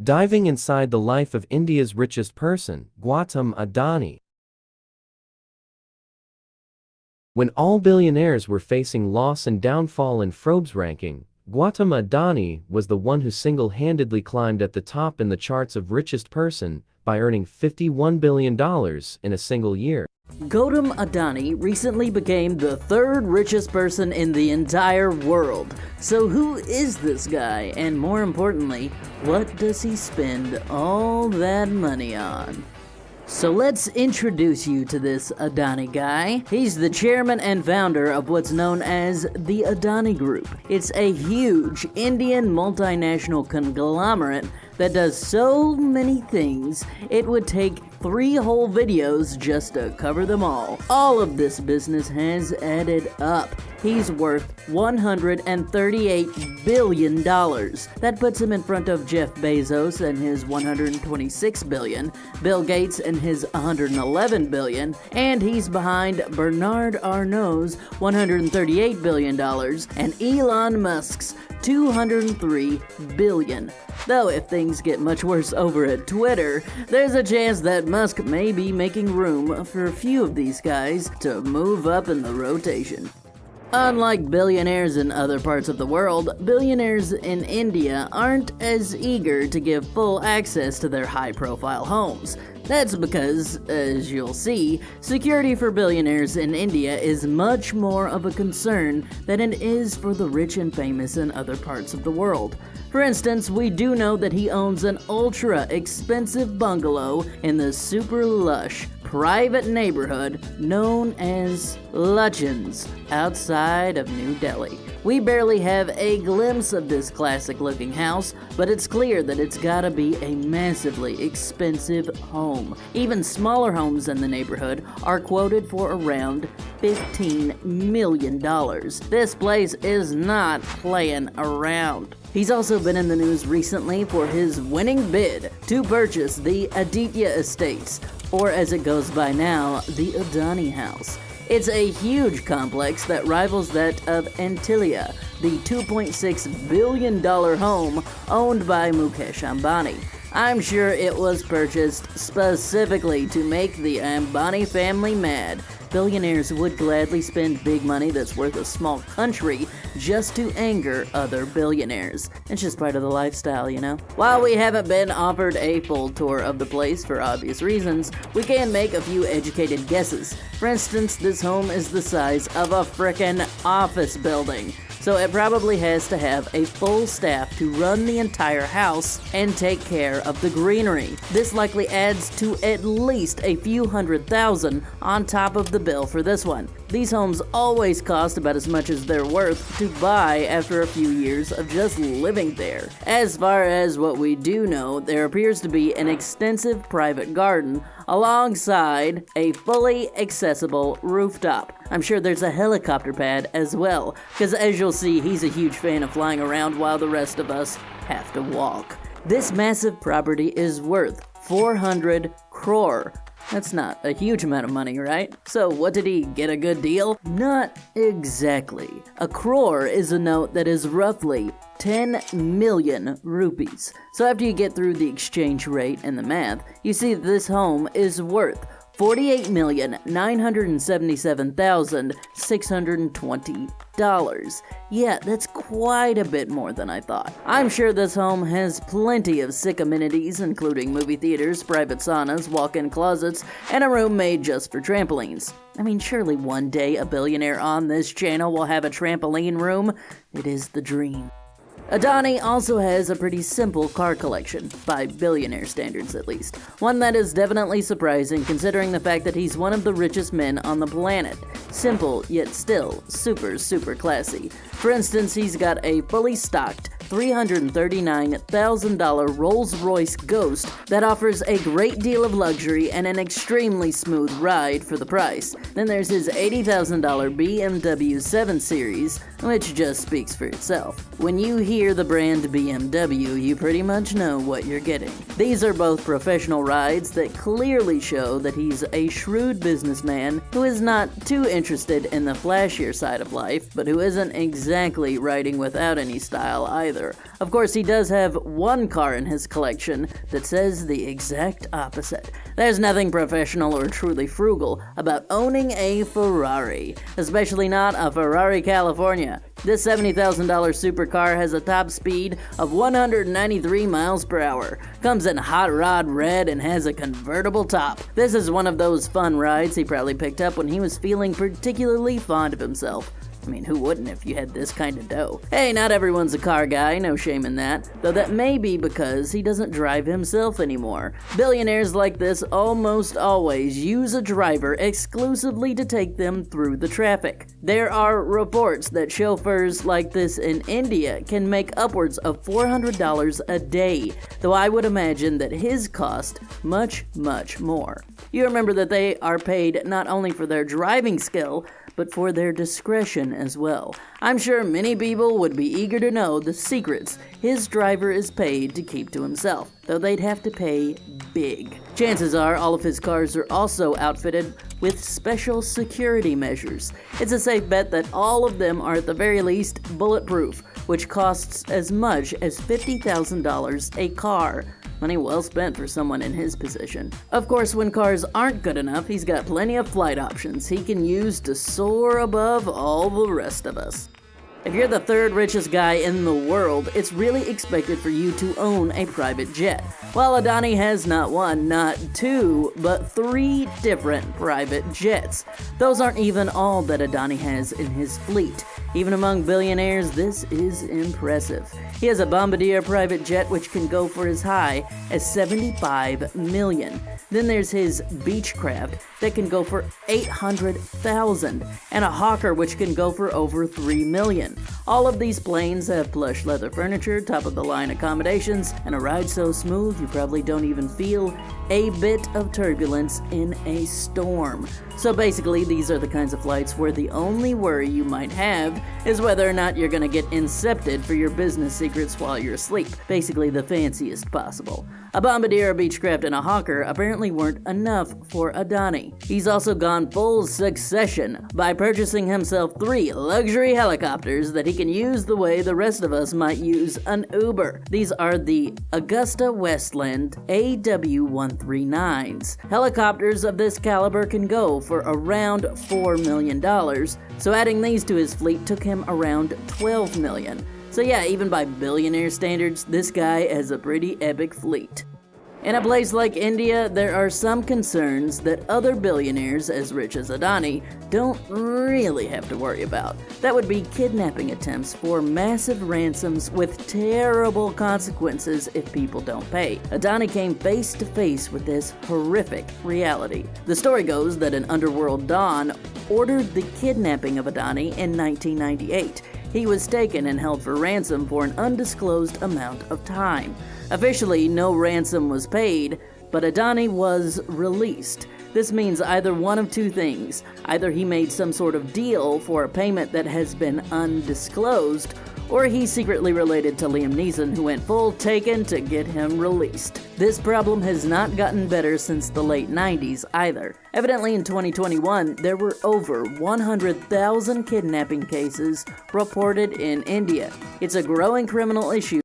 Diving inside the life of India's richest person, Gautam Adani. When all billionaires were facing loss and downfall in Forbes' ranking, Gautam Adani was the one who single-handedly climbed at the top in the charts of richest person by earning $51 billion in a single year. Gautam Adani recently became the third richest person in the entire world. So who is this guy? And more importantly, what does he spend all that money on? So let's introduce you to this Adani guy. He's the chairman and founder of what's known as the Adani Group. It's a huge Indian multinational conglomerate that does so many things, it would take 3 whole videos just to cover them all. All of this business has added up. He's worth $138 billion. That puts him in front of Jeff Bezos and his $126 billion, Bill Gates and his $111 billion, and he's behind Bernard Arnault's $138 billion and Elon Musk's $203 billion. Though if things get much worse over at Twitter, there's a chance that Musk may be making room for a few of these guys to move up in the rotation. Unlike billionaires in other parts of the world, billionaires in India aren't as eager to give full access to their high-profile homes. That's because, as you'll see, security for billionaires in India is much more of a concern than it is for the rich and famous in other parts of the world. For instance, we do know that he owns an ultra-expensive bungalow in the super lush, private neighborhood known as Lutyens outside of New Delhi. We barely have a glimpse of this classic-looking house, but it's clear that it's gotta be a massively expensive home. Even smaller homes in the neighborhood are quoted for around $15 million. This place is not playing around. He's also been in the news recently for his winning bid to purchase the Aditya Estates, or as it goes by now, the Adani House. It's a huge complex that rivals that of Antilia, the $2.6 billion home owned by Mukesh Ambani. I'm sure it was purchased specifically to make the Ambani family mad. Billionaires would gladly spend big money that's worth a small country just to anger other billionaires. It's just part of the lifestyle, you know? While we haven't been offered a full tour of the place for obvious reasons, we can make a few educated guesses. For instance, this home is the size of a frickin' office building. So it probably has to have a full staff to run the entire house and take care of the greenery. This likely adds to at least a few $100,000 on top of the bill for this one. These homes always cost about as much as they're worth to buy after a few years of just living there. As far as what we do know, there appears to be an extensive private garden alongside a fully accessible rooftop. I'm sure there's a helicopter pad as well, because as you'll see, he's a huge fan of flying around while the rest of us have to walk. This massive property is worth 400 crore. That's not a huge amount of money, right? So what did he get, a good deal? Not exactly. A crore is a note that is roughly 10 million rupees. So after you get through the exchange rate and the math, you see that this home is worth $48,977,620. Yeah, that's quite a bit more than I thought. I'm sure this home has plenty of sick amenities, including movie theaters, private saunas, walk-in closets, and a room made just for trampolines. I mean, surely one day a billionaire on this channel will have a trampoline room. It is the dream. Adani also has a pretty simple car collection, by billionaire standards at least. One that is definitely surprising considering the fact that he's one of the richest men on the planet. Simple, yet still super classy. For instance, he's got a fully stocked $339,000 Rolls-Royce Ghost that offers a great deal of luxury and an extremely smooth ride for the price. Then there's his $80,000 BMW 7 Series, which just speaks for itself. When you hear the brand BMW, you pretty much know what you're getting. These are both professional rides that clearly show that he's a shrewd businessman who is not too interested in the flashier side of life, but who isn't exactly riding without any style either. Of course, he does have one car in his collection that says the exact opposite. There's nothing professional or truly frugal about owning a Ferrari, especially not a Ferrari California. This $70,000 supercar has a top speed of 193 miles per hour, comes in hot rod red, and has a convertible top. This is one of those fun rides he probably picked up when he was feeling particularly fond of himself. I mean, who wouldn't if you had this kind of dough? Hey, not everyone's a car guy, no shame in that, though that may be because he doesn't drive himself anymore. Billionaires like this almost always use a driver exclusively to take them through the traffic. There are reports that chauffeurs like this in India can make upwards of $400 a day, though I would imagine that his cost much, much more. You remember that they are paid not only for their driving skill, but for their discretion as well. I'm sure many people would be eager to know the secrets his driver is paid to keep to himself, though they'd have to pay big. Chances are all of his cars are also outfitted with special security measures. It's a safe bet that all of them are at the very least bulletproof, which costs as much as $50,000 a car. Money well spent for someone in his position. Of course, when cars aren't good enough, he's got plenty of flight options he can use to soar above all the rest of us. If you're the third richest guy in the world, it's really expected for you to own a private jet. While Adani has not one, not two, but 3 different private jets. Those aren't even all that Adani has in his fleet. Even among billionaires, this is impressive. He has a Bombardier private jet which can go for as high as $75 million. Then there's his Beechcraft that can go for $800,000, and a Hawker which can go for over $3 million. All of these planes have plush leather furniture, top-of-the-line accommodations, and a ride so smooth you probably don't even feel a bit of turbulence in a storm. So basically, these are the kinds of flights where the only worry you might have is whether or not you're gonna get incepted for your business secrets while you're asleep. Basically, the fanciest possible. A Bombardier, a Beechcraft, and a Hawker apparently weren't enough for Adani. He's also gone full succession by purchasing himself 3 luxury helicopters that he can use the way the rest of us might use an Uber. These are the Augusta Westland AW139s. Helicopters of this caliber can go for around $4 million, so adding these to his fleet took him around $12 million. So yeah, even by billionaire standards, this guy has a pretty epic fleet. In a place like India, there are some concerns that other billionaires as rich as Adani don't really have to worry about. That would be kidnapping attempts for massive ransoms with terrible consequences if people don't pay. Adani came face to face with this horrific reality. The story goes that an underworld don ordered the kidnapping of Adani in 1998. He was taken and held for ransom for an undisclosed amount of time. Officially, no ransom was paid, but Adani was released. This means either one of 2 things. Either he made some sort of deal for a payment that has been undisclosed, or he's secretly related to Liam Neeson, who went full Taken to get him released. This problem has not gotten better since the late 90s either. Evidently in 2021, there were over 100,000 kidnapping cases reported in India. It's a growing criminal issue